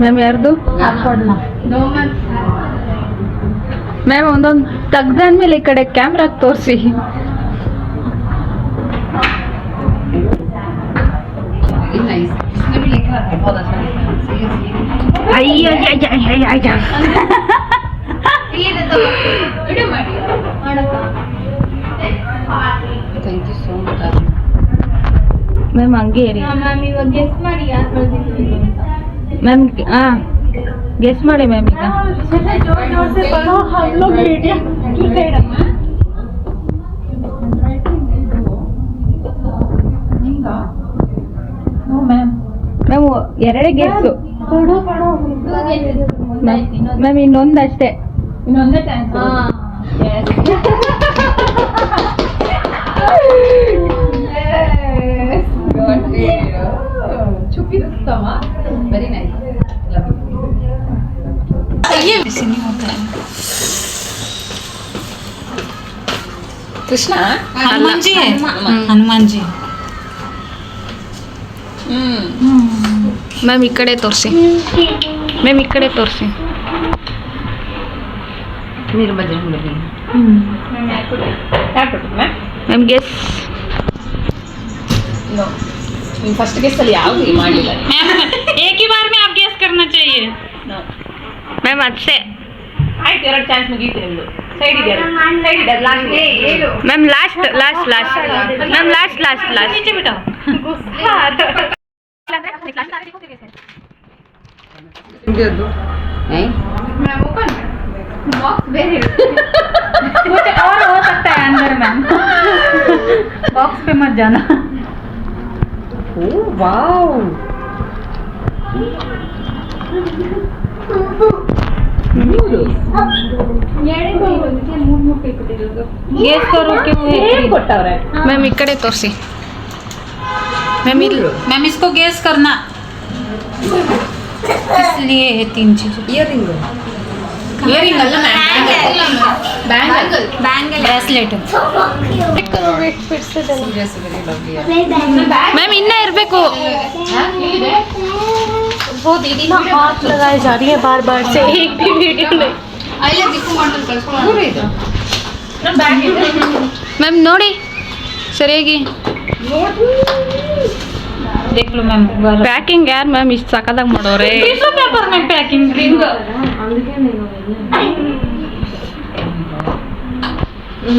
Ma'am ಯಾರ್ದು ma'am ಒಂದೊಂದು ತೆಗ್ದಾದ್ಮೇಲೆ ಈ ಕಡೆ ಕ್ಯಾಮ್ರಾಗೆ ತೋರಿಸಿ. ಅಯ್ಯೋ ಮ್ಯಾಮ್ ಹಂಗೆ ಇರಿ ಮ್ಯಾಮ್. ಗೆಸ್ ಮಾಡಿ ಮ್ಯಾಮ್ ಈಗ. ಮ್ಯಾಮ್ ಎರಡೇ ಗೆಸ್ಸು ಮ್ಯಾಮ್, ಇನ್ನೊಂದಷ್ಟೇ. ಇನ್ನೊಂದೇ वेरी नाइस. नहीं होता है. कृष्णा हनुमान जी है. हनुमान जी. ಮ್ಯಾಮ್ ಈ ಕಡೆ ತೋರಿಸಿ ಮ್ಯಾಮ್, ಈ ಕಡೆ ತೋರಿಸಿ. Ma'am guess. फर्स्ट गेस चलिए आओ ये मान लिया. एक ही बार में आप गेस करना चाहिए. ಮ್ಯಾಮ್ ಅಷ್ಟೇ. ಆಯ್ತು, ಎರಡು ಚಾನ್ಸ್ ಮುಗೀತು ನಿಮ್ದು. ಸೈಡ್ ಇದೆ last. Ma'am last last last ma'am last last last. नीचे बिठाओ. नहीं मैम ओपन बॉक्स वेरी कुछ और हो सकता है अंदर मैम. बॉक्स पे मत जाना. Oh wow. गेस करो क्यों है. ಕೊಟ್ಟವ್ರೆ. ಮ್ಯಾಮ್ ಈ ಕಡೆ ತೋರಿಸಿ ಮ್ಯಾಮ್. ಇಲ್ಲಿ मैम इसको गेस करना. इसलिए है 3 चीजें. ಇಯರಿಂಗ್ ಅಲ್ಲ ma'am, bangle bracelet. Serious very lovely. Ma'am ಇನ್ನೂ ಇರಬೇಕು. वो दीदी ना हाथ लगाए जा रही है बार बार से. एक भी वीडियो नहीं. ಅಲ್ಲೇ ದಿಕ್ಕು ಮಾಡ್ತಾರೆ ಕಳ್ಸ್ಕೊಂಡು ದೂರ ಇದೆ. ಮ್ಯಾಮ್ ನೋಡಿ ಸರಿಯಾಗಿ. देख लो मैम. ಪ್ಯಾಕಿಂಗ್ ಯಾರು ಮ್ಯಾಮ್ ಇಷ್ಟು ಸಕ್ಕದಾಗಿ ಮಾಡೋರೆ? टिश्यू पेपर में पैकिंग. रिंग.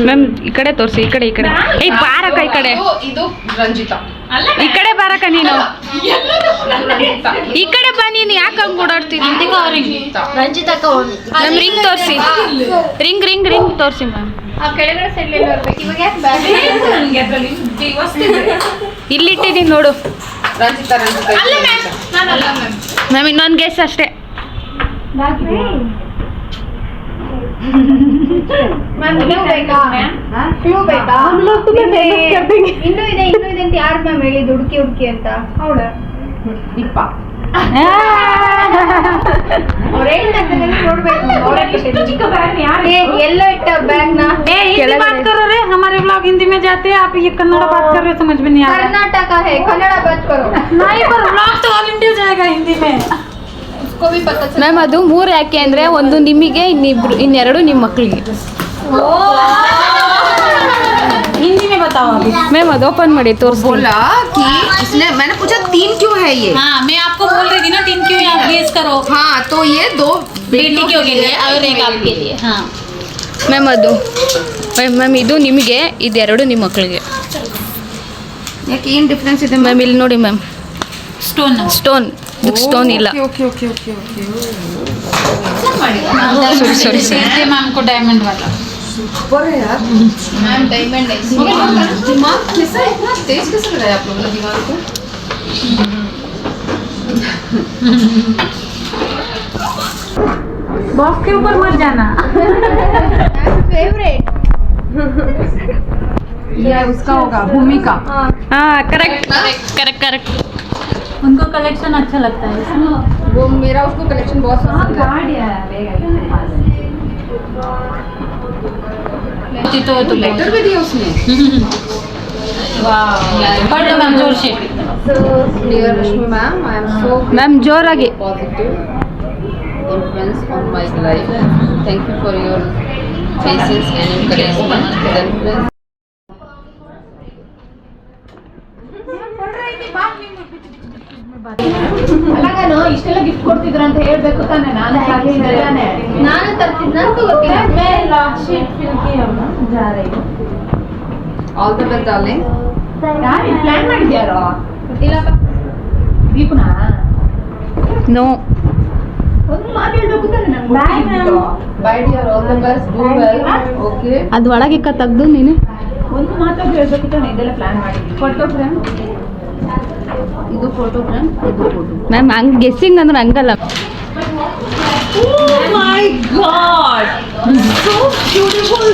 ಮ್ಯಾಮ್ ಈ ಕಡೆ ತೋರಿಸಿ. ಈ ಕಡೆ ಈ ಕಡೆ. ಏಯ್ ಬಾರಕ್ಕ ಈ ಕಡೆ. ಇದು ರಂಜಿತಾ. ಈ ಕಡೆ ಬಾರಕ್ಕ ನೀನು. ಈ ಕಡೆ ಬಾ ನೀನು. ಯಾಕೆ ಹಂಗೆ ಓಡಾಡ್ತೀನಿ? ಮ್ಯಾಮ್ ರಿಂಗ್ ತೋರಿಸಿ. ರಿಂಗ್ ರಿಂಗ್ ರಿಂಗ್ ತೋರಿಸಿ ಮ್ಯಾಮ್. ಆ ಕೆಳಗಡೆ ಸೈಡ್ ಎಲ್ಲ ಇರಬೇಕು. ಇವಾಗ ಯಾಕೆ ಬ್ಯಾಗ್ ಇಲ್ಲಿಟ್ಟಿದ್ದೀನಿ ನೋಡು ರಂಜಿತಾ ರಂಜಿತಾ. ಅಲ್ಲ ಮ್ಯಾಮ್, ನಾನಲ್ಲ ಮ್ಯಾಮ್. ಮ್ಯಾಮ್ ಇನ್ನೊಂದು ಗೆಸ್ ಅಷ್ಟೇ. ಮ್ಯಾಮ್ ಕ್ಲೂ ಬೇಕಾ? ಕ್ಲೂ ಬೇಕಾ? ಇನ್ನೂ ಇದೆ ಅಂತ ಯಾರು ಮ್ಯಾಮ್ ಹೇಳಿದ್ದು? ಹುಡುಕಿ ಅಂತ. ಹೌದಾ? ಇಪ್ಪ. ಅವ್ರು ಹೇಳ್ತಾರೆ ನೋಡ್ಬೇಕು. ಎಲ್ಲೋ ಇಟ್ಟ ಬ್ಯಾಗ್ ನ. हिंदी बात करो रे. हमारे व्लॉग हिंदी में जाते हैं. आप ये कन्नड़ बात कर रहे हो, समझ में नहीं आ रहा. कर्नाटक है, कन्नड़ बात करो. नहीं पर व्लॉग तो ऑल इंडिया जाएगा हिंदी में. उसको भी पता चल. ಮ್ಯಾಮ್ ಅದು 3 ಯಾಕೆ ಅಂದರೆ ಒಂದು ನಿಮಗೆ, ಇನ್ನೆರಡು ನಿಮ್ಮ ಮಕ್ಕಳಿಗೆ. हिंदी में बताओ अभी. ಮ್ಯಾಮ್ ಅದು ಓಪನ್ ಮಾಡಿ ತೋರಿಸಿ. बोला कि इसने, मैंने पूछा 3 क्यों है ये. हाँ मैं आपको बोल रही थी ना 3 क्यों आप गेस करो. हाँ तो ये 2 बेटियों के लिए और एक आपके लिए. हाँ ಮ್ಯಾಮ್ ಅದು ಮ್ಯಾಮ್ ಇದು ನಿಮಗೆ, ಇದೆರಡು ನಿಮ್ಮ ಮಕ್ಕಳಿಗೆ. ಯಾಕೆ ಏನು ಡಿಫ್ರೆನ್ಸ್ ಇದೆ ಮ್ಯಾಮ್ ಇಲ್ಲಿ ನೋಡಿ ಮ್ಯಾಮ್. स्टोन. ಸ್ಟೋನ್. ಇದಕ್ಕೆ ಸ್ಟೋನ್ ಇಲ್ಲ. Okay okay okay okay. Sorry ma'am को डायमंड वाला. सुपर है यार. मैम डायमंड है. दिमाग कैसा इतना तेज कैसे लगाया आप लोगों ने दिमाग को? बॉक्स के ऊपर मत जाना. फेवरेट ये उसका होगा, भूमिका. ಹಾಂ ಕರೆಕ್ಟ್ ಕರೆಕ್ಟ್ करेक्ट. उनको कलेक्शन अच्छा लगता है इसमें. वो मेरा उसको कलेक्शन बहुत पसंद है. तो लेटर भी दिया उसने. वाह. पढ़ लो मैम जोर से. Dear Rashmi ma'am, I am so ma'am ಜೋರಾಗಿ. positive influence on my life. Thank you for your patience and encouragement. Selfless. ಅಲ್ಲಗಾನು ಇಷ್ಟೆಲ್ಲ ಗಿಫ್ಟ್ ಕೊಡ್ತಿದ್ರು ಅಂತ ಹೇಳ್ಬೇಕು ತಾನೆ. ನಾನು ನಾನು ತರ್ತಿದ್ ನನಗೂ ಗೊತ್ತಿಲ್ಲ. All the best, darling. ಯಾರು ಪ್ಲಾನ್ ಮಾಡಿದ್ಯಾರೋ? ಗೊತ್ತಿಲ್ಲಪ್ಪ. ದೀಪನಾ ನೋ. ಒಂದು ಮಾತು ಹೇಳ್ಬೇಕು ತಾನೆ ನಂಗೆ. Bye dear, all the best. Do well. Okay. ಅದು ಒಳಗೆ ತೆಗ್ದು ನೀನು. ಒಂದು ಮಾತಾಗಿ ಹೇಳ್ಬೇಕು ತಾನೆ. ಇದೆಲ್ಲ ಪ್ಲಾನ್ ಮಾಡಿದ್ವಿ. Photo frame. ಇದು photo frame. ಇದು photo. ಮ್ಯಾಮ್ ಹಂಗೆ ಗೆಸ್ಸಿಂಗ್ ಅಂದ್ರೆ ಹಂಗಲ್ಲ. Oh my God! So beautiful.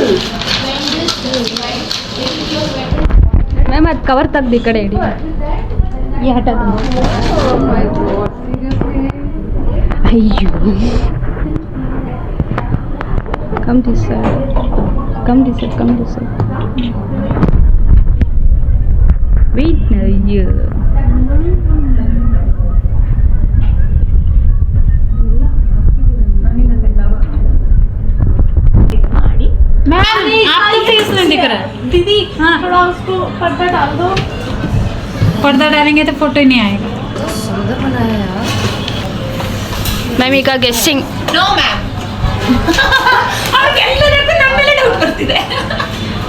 Ma'am ಅದು ಕವರ್ ತೆಗ್ದು ಈ ಕಡೆ ಇಡಿ. ಈ ಹಠ Oh my God. Seriously. ಅಯ್ಯೋ. Come this side. Come this side. Come this side. Wait ಅಯ್ಯೋ. दीदी थोड़ा उसको पर्दा डाल दो. पर्दा डालेंगे तो फोटो ही नहीं आएगा. सुंदर बनाया यार. ಮ್ಯಾಮ್ ಈಗ ಗೆಸ್ಸಿಂಗ್. No ma'am. ಅವ್ರಿಗೆಲ್ಲರಿಗೂ ನಮ್ಮ ಮೇಲೆ ಡೌಟ್ ಬರ್ತಿದೆ.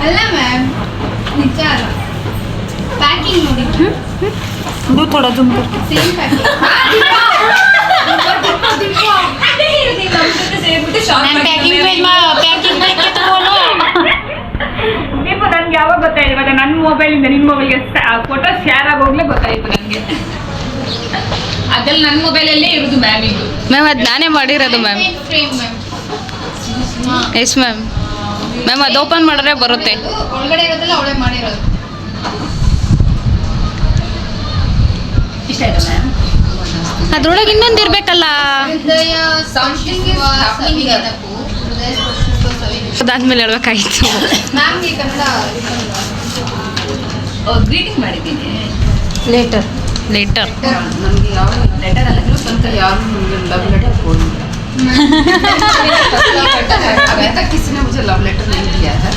ಅಲ್ಲ ಮ್ಯಾಮ್, ನಿಜ ಅಲ್ಲ. ಪ್ಯಾಕಿಂಗ್ ನೋಡಿ. दो थोड़ा जूम कर. Same packing. ಅದೇ ಹೇಳಿದೆ ನಮ್ಮ ಜೊತೆ ಸೇರ್ಬಿಟ್ಟು ಶಾರ್ಟ್ पैकिंग देख के तो बोलो. ದೀಪ ನನ್ಗೆ ಯಾವಾಗ ಗೊತ್ತಾಯ್ತು ಇವಾಗ ನನ್ನ ಮೊಬೈಲಿಂದ ನಿನ್ನ ಮೊಬೈಲ್ಗೆ ಫೋಟೋ ಶೇರ್ ಆಗೋಗ್ಲೇ ಗೊತ್ತಾಯ್ತು ನನಗೆ. ಅದ್ರಲ್ಲಿ ನನ್ನ ಮೊಬೈಲಲ್ಲೇ ಇರೋದು ಮ್ಯಾಮ್ ಇದು. ಮ್ಯಾಮ್ ಅದು ನಾನೇ ಮಾಡಿರೋದು ma'am. Frame ma'am. Yes ma'am. Ma'am ಅದು ಓಪನ್ ಮಾಡಿದ್ರೆ ಬರುತ್ತೆ. ಒಳಗಡೆ ಇರೋದೆಲ್ಲ ಅವಳೇ ಮಾಡಿರೋದು. ಇಷ್ಟ ಆಯ್ತಾ ಮ್ಯಾಮ್? ಅದ್ರೊಳಗೆ ಇನ್ನೊಂದು ಇರಬೇಕಲ್ಲ. ಹೃದಯ Something is happening here. ಸವಿನೆನಪು, ಹೃದಯ ಸ್ಪರ್ಶಿಸುವ ಸವಿನೆನಪು. ಅದಾದ್ಮೇಲೆ ಹೇಳ್ಬೇಕಾಯ್ತು. ಮ್ಯಾಮ್ಗೆ ಕನ್ನಡ ಗ್ರೀಟಿಂಗ್ ಮಾಡಿದ್ದೀನಿ. लेटर. ಲೇಟರ್. ನಮಗೆ ಯಾವ ಲೆಟರ್ ಅಲ್ಲ ग्रुप ಅಂತ यार मुझे लव लेटर बोल अभी तक किसी ने मुझे लव लेटर नहीं दिया है.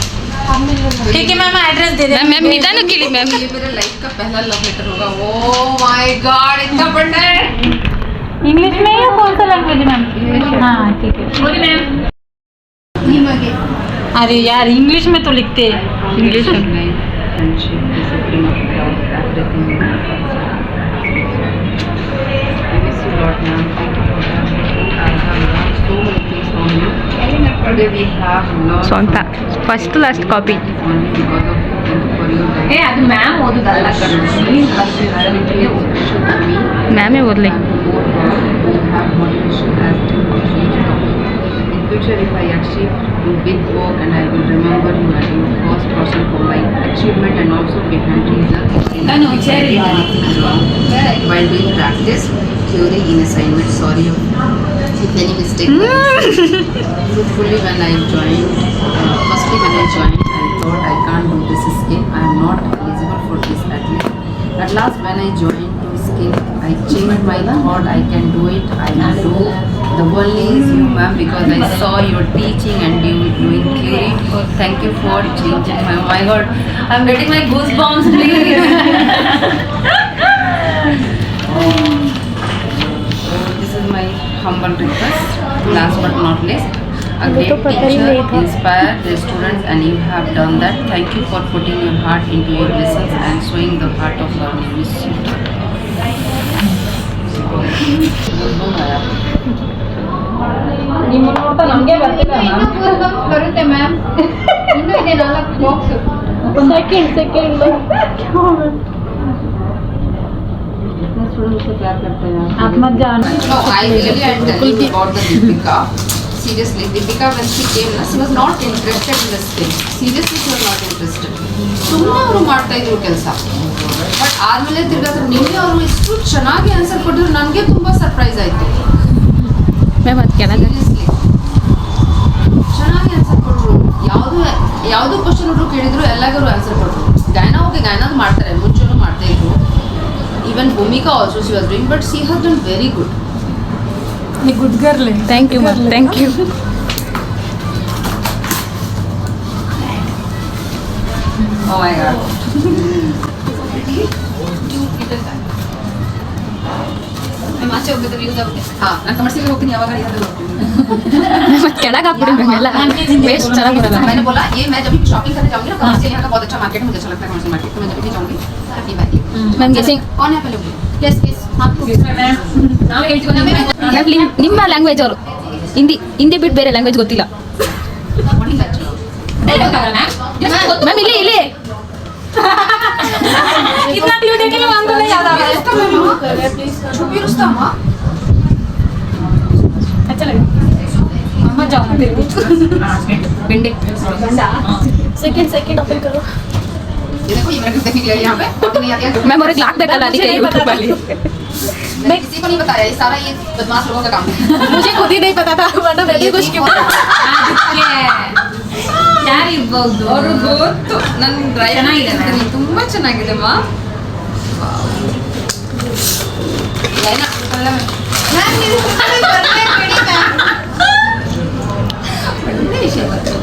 ठीक है मैम, एड्रेस दे दे. ಮ್ಯಾಮ್ ನಿಧಾನಕ್ಕೆ ಇಳಿ ಮ್ಯಾಮ್. ये मेरे लाइफ का पहला लव लेटर होगा. ओह माय गॉड, इतना पढ़ना है. इंग्लिश में या कौन सा लैंग्वेज मैम? हाँ ठीक है. ಓದಿ ಮ್ಯಾಮ್. ನಿಮಗೆ अरे यार इंग्लिश में तो लिखते हैं. English. Friendship, discipline of love, everything. I miss you a lot, ma'am. Thank you for that. I have learned so many things from you. Today we have learned ಸ್ವಂತ first last copy. only because of you. Thank you for your ಏ ಅದು ma'am ಓದುದಲ್ಲ ಕಣೋ. ನೀನು ಬರ್ತಿದ್ದಾರೆ ನಿಮಗೆ. special to me. ಮ್ಯಾಮೇ ಓದಲಿ. Have motivation as to reach top. In future, if I achieve in big work, and I will remember you as your first person for my achievement and also behind reasons. ನಾನು cherry. While doing practice, theory in assignment, sorry if any mistake. Truthfully, when I joined, firstly when I joined, I thought I can't do this skill. I am not eligible for this at least. At last, when I joined to skill, I changed my thought. I can do it. I will do. The only is you, ma'am, because I saw your teaching and you doing theory. Thank you for changing my. Oh my God, I'm getting my goosebumps, please. This is my humble request. Last but not least, a great teacher inspired the students, and you have done that. Thank you for putting your heart into your lessons and showing the heart of learning. Miss you. ನಿಮ್ಮ ನೋಡ್ತಾ ನಮಗೆ ಬರ್ತಿಲ್ಲ ಇನ್ನೂ ma'am. ಪೂರ್ವ ಬರುತ್ತೆ ma'am. ಇನ್ನೂ ಇದೆ 4 box. Second इतने स्टूडेंट से प्यार करते हैं आप मत जाना. No, I really am telling you about the Deepika. Seriously, Deepika, when she came, she was not interested in this thing. Seriously, she was not interested. ಸುಮ್ಮನೆ ಅವರು ಮಾಡ್ತಾ ಇದ್ರು ಕೆಲಸ. ಬಟ್ ಆದ್ಮೇಲೆ ತಿರ್ಗಾದ್ರೆ ನಿಮಗೆ ಅವರು ಎಷ್ಟು ಚೆನ್ನಾಗಿ ಆನ್ಸರ್ ಕೊಟ್ಟಿದ್ರು, ನನಗೆ ತುಂಬಾ ಸರ್ಪ್ರೈಸ್ ಆಯ್ತು. ಮ್ಯಾಮ್ ಅದು ಕೆಳಗೆ. Seriously. ಚೆನ್ನಾಗಿ ಆನ್ಸರ್ ಕೊಟ್ಟರು. ಯಾವುದು ಕ್ವಶನ್ ಅವರು ಕೇಳಿದ್ರು ಎಲ್ಲರಿಗೂ ಆನ್ಸರ್ ಕೊಟ್ಟರು. ಗಾಯನ ಹೋಗಿ ಗಾಯನದು ಮಾಡ್ತಾರೆ, ಮುಂಚೆನೂ ಮಾಡ್ತಾ ಇದ್ರು. Even Bhumika also she was doing, but she has done very good. ನೀ good girl. Thank you ma'am, thank you. Oh my god. ನಮ್ಮ ಆಚೆ ಹೋಗ್ಬೇಕಾದ್ರೆ ಯೂಸ್ ಆಗುತ್ತೆ. ನಾನು ಕಮರ್ಷಿಯಲ್ ಹೋಗ್ತೀನಿ ಯಾವಾಗ ಮತ್ತೆ ಕೆಳಗೆ ಹಾಕ್ಬಿಡಿ ಮ್ಯಾಮ್ ಎಲ್ಲ ವೇಸ್ಟ್ ಚೆನ್ನಾಗಿ ಬರಲ್ಲ. मैंने बोला ये मैं जब भी शॉपिंग करने जाऊंगी ना कमर्शियल यहाँ का बहुत अच्छा मार्केट है, मुझे अच्छा लगता है कमर्शियल मार्केट, तो मैं जब भी जाऊंगी हैप्पी बैठी. ಮ್ಯಾಮ್ ಗೆಸಿಂಗ್ कौन है पहले बोलो? ಗೆಸ್ ಗೆಸ್ ಹಾಕು. ನಾವು ಹೇಳ್ತೀವಿ ಮ್ಯಾಮ್ ನಿಮ್ಮ ಲ್ಯಾಂಗ್ವೇಜ್ ಅವರು ಹಿಂದಿ ಬಿಟ್ಟು ಬೇರೆ ಲ್ಯಾಂಗ್ವೇಜ್ ಗೊತ್ತಿಲ್ಲ Morning lecture. ಮ್ಯಾಮ್. ಇಲ್ಲಿ इतना क्यों देखे लो हमको नहीं याद आ रहा है. छुपी रुस्तम हाँ? अच्छा लगा. मम्मा जाओ ना मेरे को. भिंडी. ಸೆಕೆಂಡ್ ಓಪನ್ ಕರೋ. ये देखो ये मेरा गिफ्ट देखने के लिए यहाँ पे फोटो नहीं आती है. ಮ್ಯಾಮ್ ಅವ್ರಿಗೆ ಹಾಕ್ಬೇಕಲ್ಲ ಅದಕ್ಕೆ ಯೂಟ್ಯೂಬಲ್ಲಿ. मैं किसी को नहीं बताया, ये सारा ये बदमाश लोगों का काम है. मुझे खुद ही नहीं पता था वरना मैं भी कुछ क्यों. ಯಾರಿರ್ಬೋದು ಅವರು ಗೊತ್ತು ನನ್ನ ಡ್ರೈವ್ ಚೆನ್ನಾಗಿದೆ ma'am. ತುಂಬಾ ಚೆನ್ನಾಗಿದೆ ಮಾ. ಮ್ಯಾಮ್ ನೀವು ಬರಲೇಬೇಡಿ ಮ್ಯಾಮ್. ಒಳ್ಳೆ ವಿಷಯ ಗೊತ್ತು.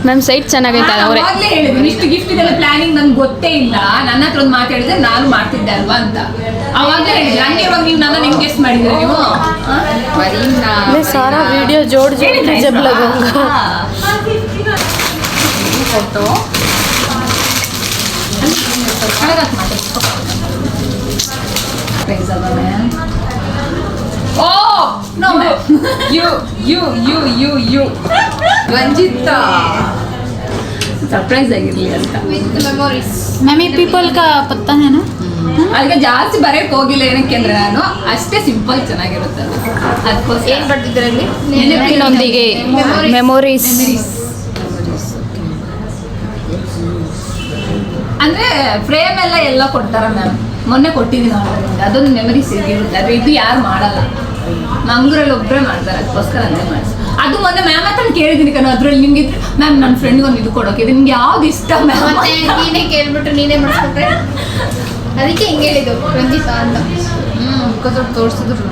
ಮ್ಯಾಮ್ ಸೈಟ್ ಚೆನ್ನಾಗೈತೆ ಅವರೇ. ಅವಾಗ್ಲೇ ಹೇಳಿದ್ರು ಇಷ್ಟು ಗಿಫ್ಟ್ ಇದೆಲ್ಲ ಪ್ಲಾನಿಂಗ್ ನನ್ಗೆ ಗೊತ್ತೇ ಇಲ್ಲ, ನನ್ನ ಹತ್ರ ಒಂದು ಮಾತು ಹೇಳಿದ್ರೆ ನಾನು ಮಾಡ್ತಿದ್ದೆ ಅಲ್ವಾ ಅಂತ ಅವಾಗ್ಲೇ ಹೇಳಿದ್ರು. ಹಂಗೆ ಇವಾಗ ನೀವು ನನ್ನ ನಿಮ್ಗೆ ಗೆಸ್ಟ್ ಮಾಡಿದ್ರೆ ನೀವು वरीना सारा वीडियो जोड़ जोड़ के जब लगाऊंगा. Photo oh no you Ranjita surprise ಆಗಿರ್ಲಿ ಅಂತ. With memories. मैम ये पीपल का पत्ता है ना. ಅದಕ್ಕೆ ಜಾಸ್ತಿ ಬರೆಯಕ್ ಹೋಗಿಲ್ಲ, ಏನಕ್ಕೆ ಅಂದ್ರೆ ನಾನು ಅಷ್ಟೇ ಸಿಂಪಲ್ ಚೆನ್ನಾಗಿರುತ್ತೆ ಅದು. ಅದಕ್ಕೋಸ್ಕರ ಏನ್ ಬರ್ತಿದ್ರಲ್ಲಿ? ನೆನಪಿನೊಂದಿಗೆ ಮೆಮೊರೀಸ್. ಅಂದ್ರೆ ಫ್ರೇಮ್ ಎಲ್ಲ ಕೊಡ್ತಾರ ಮ್ಯಾಮ್. ಮೊನ್ನೆ ಕೊಟ್ಟಿದ್ದೀನಿ ಆರ್ಡರ್, ಅದೊಂದು ಮೆಮರೀಸ್ ಇರುತ್ತೆ. ಆದ್ರೆ ಇದು ಯಾರು ಮಾಡಲ್ಲ, ಮಂಗ್ಳೂರಲ್ಲಿ ಒಬ್ಬರೇ ಮಾಡ್ತಾರೆ, ಅದಕ್ಕೋಸ್ಕರ ಅದೇ ಮಾಡಿಸಿ. ಅದು ಮೊನ್ನೆ ಮ್ಯಾಮ್ ಹತ್ರ ಕೇಳಿದ್ದೀನಿ ಕಣ, ಅದ್ರಲ್ಲಿ ನಿಮ್ಗೆ ಇದ್ರೆ ಮ್ಯಾಮ್ ನನ್ನ ಫ್ರೆಂಡ್ಗೆ ಒಂದು ಇದು ಕೊಡೋಕೆ, ನಿಮ್ಗೆ ಯಾವ್ದು ಇಷ್ಟ ಮ್ಯಾಮ್? ಮತ್ತೆ ನೀನೇ ಕೇಳ್ಬಿಟ್ಟು ನೀನೇ ಮಾಡಿಸ್ಕೊಟ್ರೆ ಅದಕ್ಕೆ ಹಿಂಗೆ ಹೇಳಿದ್ದು ರಂಜಿತಾ ಅಂತ. ತೋರಿಸಿದ್ರು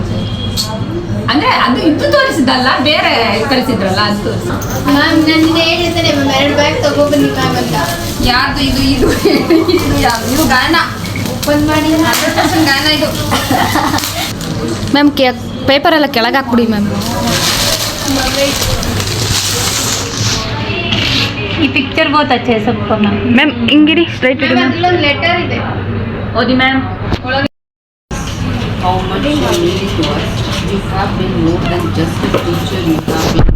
ಅಂದ್ರೆ ಅದು ಇದು ತೋರಿಸಿದ್ದಲ್ಲ, ಬೇರೆ ಕಳಿಸಿದ್ರಲ್ಲ ಅದು ತೋರಿಸಿ. ಮ್ಯಾಮ್ ನಾನು ನಿನ್ನೆ ಹೇಳಿದ್ದೇನೆ ಮ್ಯಾಮ್ 2 ಬ್ಯಾಗ್ ತಗೊಬನ್ನಿ ಮ್ಯಾಮ್ ಅಂತ. ಯಾರ್ದು ಇದು ಇದು ಇದು ಯಾವ್ದು? ಇದು ಗಾಯನ ಓಪನ್ ಮಾಡಿ 100% ಗಾಯನ ಇದು. ಮ್ಯಾಮ್ ಪೇಪರ್ ಎಲ್ಲ ಕೆಳಗೆ ಹಾಕ್ಬಿಡಿ ಮ್ಯಾಮ್. ये पिक्चर बहुत अच्छे है सबको मैम. ಮ್ಯಾಮ್ ಹಿಂಗಿರಿ ಸ್ಟ್ರೈಟ್ ಇಡಿ ಮ್ಯಾಮ್. ಅದ್ರಲ್ಲೊಂದು ಲೆಟರ್ ಇದೆ. ಓದಿ ma'am. How much you need to us. You have been more than just a teacher. You have been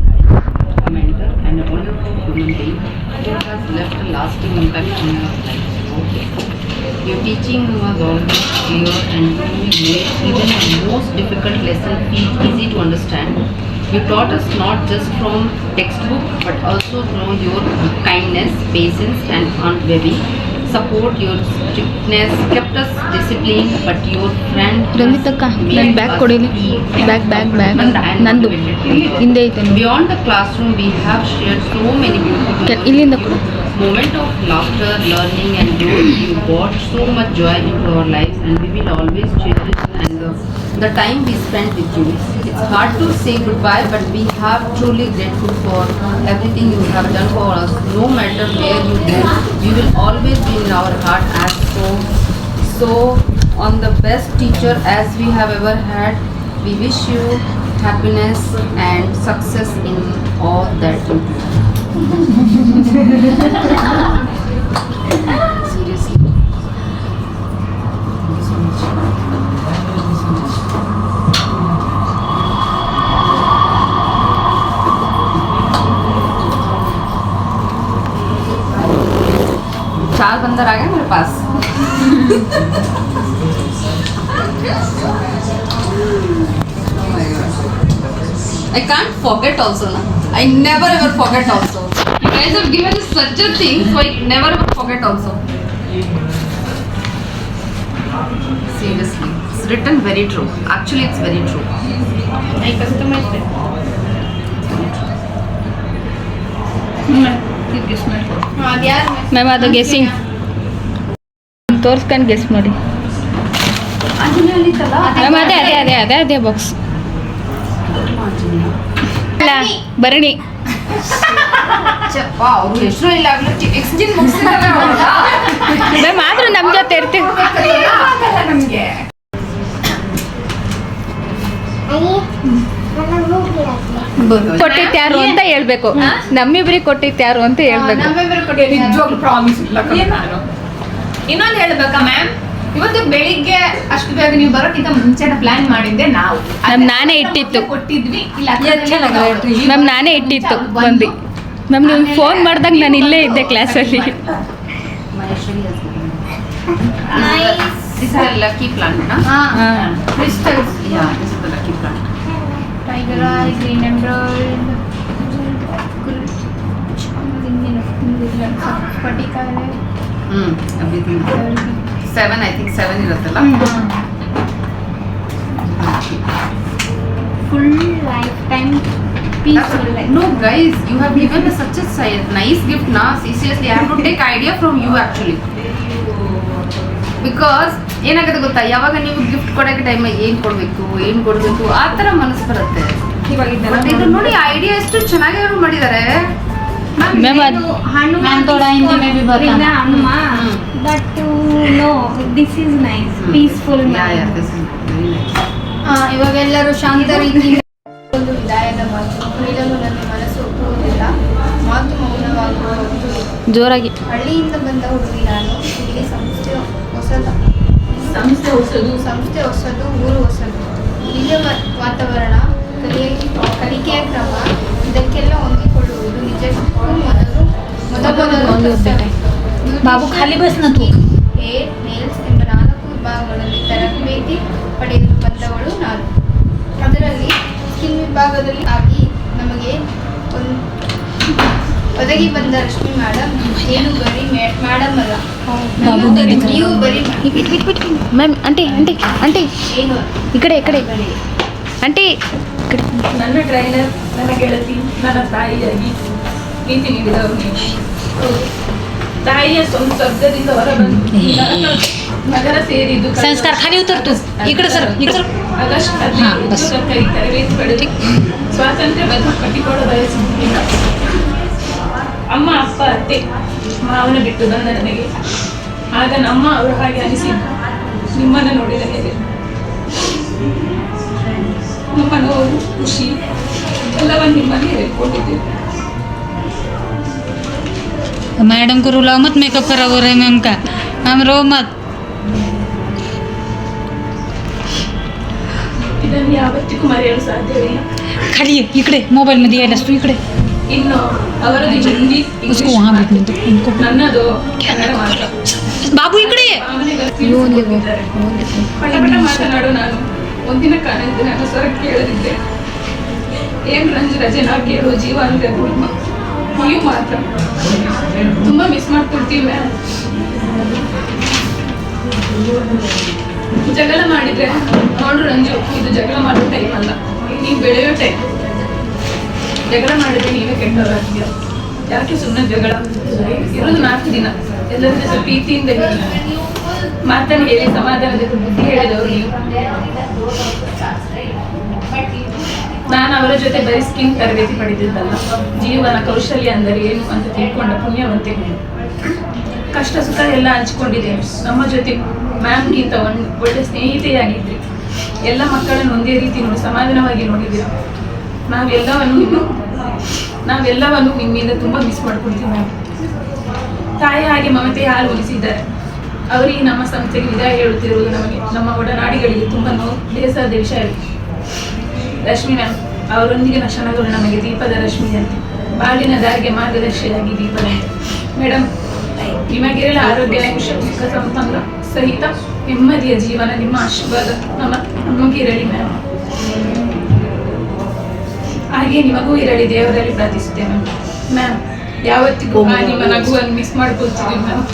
a mentor and a wonderful human being who has left a lasting impact on your life. Your teaching was always clear and you made even the most difficult lesson feel easy to understand. You taught us not just from textbook but also through your kindness, patience and unwavering support. Your strictness kept us disciplined, but your friend ರಂಜಿತಕ್ಕ ನನ್ನ bag ಕೊಡಿಲಿ. Bag ನಂದು ಹಿಂದೆ ಐತೆ ನೋಡಿ. Beyond the classroom, we have shared so many beautiful ಇಲ್ಲಿಂದ ಕೊಡು. moment of laughter, learning and growth. You brought so much joy into our lives and we will always cherish and the time we spent with you. It's hard to say goodbye, but we have truly grateful for everything you have done for us. No matter where you go, you will always be in our heart as so on the best teacher as we have ever had. We wish you happiness and success in all that you do. Seriously. Thank you so much. चार बंदर आ गए मेरे पास. Oh my God. I can't forget also. Na? I never ever forget also. You guys have given us such a thing, so I never ever forget also. Seriously, it's written very true. Actually, it's very true. I customized it. ಅದ್ಯಾರು ma'am ಅದು guessing ತೋರಿಸ್ಕೊಂಡು guess ಮಾಡಿ. Ma'am ಅದೇ ಅದೇ ಅದೇ ಅದೇ ಅದೇ box ಅಲ್ಲ ಭರಣಿ ಅವ್ರು ಹೆಸರು ಇಲ್ಲ ಎಕ್ಸ್ಚೇಂಜ್ ಮುಗಿಸಿದಾರೆ ಮ್ಯಾಮ್ ಆದರೂ ನಮ್ಮ ಜೊತೆ ಇರ್ತೀವಿ. ನಮ್ಗೆ ಕೊಟ್ಟಿತ್ತು ಯಾರು ಅಂತ ಹೇಳ್ಬೇಕು, ನಮ್ಮಿಬ್ರಿಗೆ ಕೊಟ್ಟಿತ್ತು ಯಾರು ಅಂತ ಹೇಳ್ಬೇಕು. ನಿಜವಾಗ್ಲೂ ಪ್ರಾಮಿಸ್ ಇಲ್ಲ ನಾನು. ಇನ್ನೊಂದು ಹೇಳ್ಬೇಕಾ ಮ್ಯಾಮ್, ಇವತ್ತು ಬೆಳಿಗ್ಗೆ ಅಷ್ಟು ಬೇಗ ನೀವು ಬರೋಕ್ಕಿಂತ ಮುಂಚೆನೆ ಪ್ಲಾನ್ ಮಾಡಿದ್ದೆ ನಾವು. ನಾನೇ ಇಟ್ಟಿತ್ತು. ಕೊಟ್ಟಿದ್ವಿ ಇಲ್ಲ ಮ್ಯಾಮ್ ನಾನೇ ಇಟ್ಟಿತ್ತು ಬಂದು. ಮ್ಯಾಮ್ ನೀವು ಫೋನ್ ಮಾಡಿದಾಗ ನಾನು ಇಲ್ಲೇ ಇದ್ದೆ ಕ್ಲಾಸಲ್ಲಿ. This is a lucky plant, na? crystals. Yeah, this is the lucky plant. Tiger eye, green emerald, spatikae. Everything. 7, I think 7 ಇರುತ್ತಲ್ಲ. Full lifetime peaceful life. No guys, you have given us such a nice gift na. Seriously, I have to take idea from you actually. Because ಏನಾಗುತ್ತೆ ಗೊತ್ತಾ, ಯಾವಾಗ ನೀವು gift ಕೊಡೋಕೆ time ಏನು ಕೊಡಬೇಕು ಆ ಥರ ಮನಸ್ಸು ಬರುತ್ತೆ. But ಇದು ನೋಡಿ ಐಡಿಯಾ ಎಷ್ಟು ಚೆನ್ನಾಗಿ ಅವ್ರು ಮಾಡಿದ್ದಾರೆ. ಮ್ಯಾಮ್ ಅದು Hanuman थोड़ा हिंदी में भी बताना. but no, this is nice, peaceful. This is very nice. ಇವಾಗೆಲ್ಲರೂ ಶಾಂತ ರೀತಿಯಿಂದ ಒಂದು ವಿದಾಯದ ಮಾತು ಹೇಳಲು ನನ್ನ ಮನಸ್ಸು ಒಪ್ಪುವುದಿಲ್ಲ, ಮಾತು ಮೌನವಾಗುವುದು. ಜೋರಾಗಿ ಹಳ್ಳಿಯಿಂದ ಬಂದ ಹುಡುಗಿ ನಾನು. ಇಲ್ಲಿ ಸಂಸ್ಥೆ ಹೊಸದು, ಊರು ಹೊಸದು. ಇಲ್ಲಿಯ ವಾತಾವರಣ, ಕಲಿಕೆಯ ಕ್ರಮ, ಇದಕ್ಕೆಲ್ಲ ಹೊಂದಿಕೊಳ್ಳುವುದು ನಿಜಕ್ಕೂ ಮೊದಲು बाबू खाली बस ना तू. ಹೇರ್ ನೇಲ್ಸ್ ಎಂಬ 4 ವಿಭಾಗಗಳಲ್ಲಿ ತರಬೇತಿ ಪಡೆಯಲು ಬಂದವಳು ನಾನು. ಅದರಲ್ಲಿ ಸ್ಕಿನ್ ವಿಭಾಗದಲ್ಲಿ ಆಗಿ ನಮಗೆ ಒದಗಿ ಬಂದ ರಶ್ಮಿ ಮೇಡಮ್ ಏನು ಬರೀ ಮೇಡಮ್ ಅಲ್ಲ, ನೀವು ಬರೀ ಮ್ಯಾಮ್ ಆಂಟಿ ಆಂಟಿ ಆಂಟಿ ಏನು ಈ ಕಡೆ ಆಂಟಿ ನನ್ನ ಟ್ರೈನರ್, ನನ್ನ ಗೆಳತಿ, ನನ್ನ ತಾಯಿಯಾಗಿ ನೀತಿ ನೀಡಿದವರು ನೀವು. ತಾಯಿಯ ಸ್ವರ್ಗದಿಂದ ಹೊರಬಂದು ನಗರ ಸೇರಿದ್ದು संस्कार खाली उतर तू. इकडे सर ಆಗಸ್ಟ್ 15 ತರಬೇತಿ ಪಡೆದು ಸ್ವಾತಂತ್ರ್ಯ ಬದ್ಧ ಕಟ್ಟಿಕೊಳ್ಳ ಬಯಸಿದ್ದಿಲ್ಲ. ಅಮ್ಮ, ಅಪ್ಪ, ಅತ್ತೆ, ಮಾವನ ಬಿಟ್ಟು ಬಂದ ನನಗೆ ಆಗ ನಮ್ಮ ಅವರು ಹಾಗೆ ಅನಿಸಿದ್ದು ನಿಮ್ಮನ್ನು ನೋಡಿದ ಮೇಲೆ. ನಮ್ಮ ನೋವು, ಖುಷಿ ಎಲ್ಲವನ್ನು ನಿಮ್ಮಲ್ಲಿ ಹೇಳ್ಕೊಂಡಿದ್ದೇವೆ. मैडम को रुलाओ मत, मेकअप करा हो रहे हैं मैम का. मैम रो मत. ಇದನ್ನು ಯಾವತ್ತಿಗೂ ಮರೆಯಲು ಸಾಧ್ಯವಿಲ್ಲ. खाली है इकडे मोबाईल मध्ये यायलास तू इकडे. ಇನ್ನು ಅವರದು ಹಿಂದಿ, उसको वहाँ बैठने दो उनको. ನನ್ನದು ಕನ್ನಡ ಮಾತ್ರ. बाबू इकडे ये. ಪಟ ಮಾತನಾಡು. ನಾನು ಒಂದಿನ ಕಾಣಿದ್ದು ನನ್ನ ಸ್ವರ ಕೇಳದಿದ್ದೆ. ಏನ್ ರಜೆ ನಾವು ಕೇಳುವ ಜೀವ ಅಂದ್ರೆ ನೀವು ಮಾತ್ರ. ತುಂಬಾ ಮಿಸ್ ಮಾಡ್ಕೊಡ್ತೀವಿ ಮ್ಯಾಮ್. ಜಗಳ ಮಾಡಿದ್ರೆ ನೋಡು ರಂಜು, ಇದು ಜಗಳ ಮಾಡೋ ಟೈಮ್ ಅಲ್ಲ, ನೀವು ಬೆಳೆಯೋ ಟೈಮ್. ಜಗಳ ಮಾಡಿದ್ರೆ ನೀವೇ ಕೆಟ್ಟವರಾಗ್ತೀಯ. ಯಾಕೆ ಸುಮ್ಮನೆ ಜಗಳ? ಇರೋದು 4 ದಿನ, ಎಲ್ಲರ ಜೊತೆ ಪ್ರೀತಿಯಿಂದ ಮಾತನ್ನು ಹೇಳಿ ಸಮಾಧಾನದ ಬುದ್ಧಿ ಹೇಳಿದವರು ನೀವು. ನಾನು ಅವರ ಜೊತೆ ಬರೀ ಸ್ಕಿನ್ ತರಬೇತಿ ಪಡೆದಿದ್ದಲ್ಲ, ಜೀವನ ಕೌಶಲ್ಯ ಅಂದರೆ ಏನು ಅಂತ ತಿಳ್ಕೊಂಡ ಪುಣ್ಯವಂತೆ. ಕಷ್ಟ ಸುಖ ಎಲ್ಲ ಹಂಚಿಕೊಂಡಿದ್ದೇವೆ. ನಮ್ಮ ಜೊತೆ ಮ್ಯಾಮ್ಗಿಂತ ಒಳ್ಳೆ ಸ್ನೇಹಿತೆಯಾಗಿದ್ರಿ. ಎಲ್ಲ ಮಕ್ಕಳನ್ನು ಒಂದೇ ರೀತಿ ನೋಡಿ ಸಮಾಧಾನವಾಗಿ ನೋಡಿದ್ದೀರ. ನಾವೆಲ್ಲವನ್ನು ನಿಮ್ಮಿಂದ ತುಂಬ ಮಿಸ್ ಮಾಡ್ಕೊಳ್ತೀವಿ ಮ್ಯಾಮ್. ತಾಯಿ ಹಾಗೆ ಮಮತೆ ಹಾಲು ಉಳಿಸಿದ್ದಾರೆ. ಅವರಿಗೆ ನಮ್ಮ ಸಂಸ್ಥೆಗೆ ವಿದಾಯ ಹೇಳುತ್ತಿರುವುದು ನಮಗೆ, ನಮ್ಮ ಒಡನಾಡಿಗಳಿಗೆ ತುಂಬ ನೋವು, ಬೇಸರದ ವಿಷಯ. ರಶ್ಮಿ ಮ್ಯಾಮ್ ಅವರೊಂದಿಗಿನ ಕ್ಷಣಗಳು ನಮಗೆ ದೀಪದ ರಶ್ಮಿಯಂತೆ, ಬಾಳಿನ ದಾರಿಗೆ ಮಾರ್ಗದರ್ಶಿಯಾಗಿ ದೀಪದಂತೆ. ಮೇಡಮ್, ನಿಮಗಿರಲ ಆರೋಗ್ಯ, ಸುಖ ಸಂಪನ್ನ ಸಹಿತ ನೆಮ್ಮದಿಯ ಜೀವನ, ನಿಮ್ಮ ಆಶೀರ್ವಾದ ನಮಗಿರಲಿ ಮ್ಯಾಮ್. ಹಾಗೆ ನಿಮಗೂ ಇರಲಿ ದೇವರಲ್ಲಿ ಪ್ರಾರ್ಥಿಸುತ್ತೇನೆ ಮ್ಯಾಮ್. ಯಾವತ್ತಿಗೂ ನಿಮ್ಮ ನಗುವನ್ನು ಮಿಸ್ ಮಾಡ್ಕೊಳ್ತೀವಿ ಮ್ಯಾಮ್.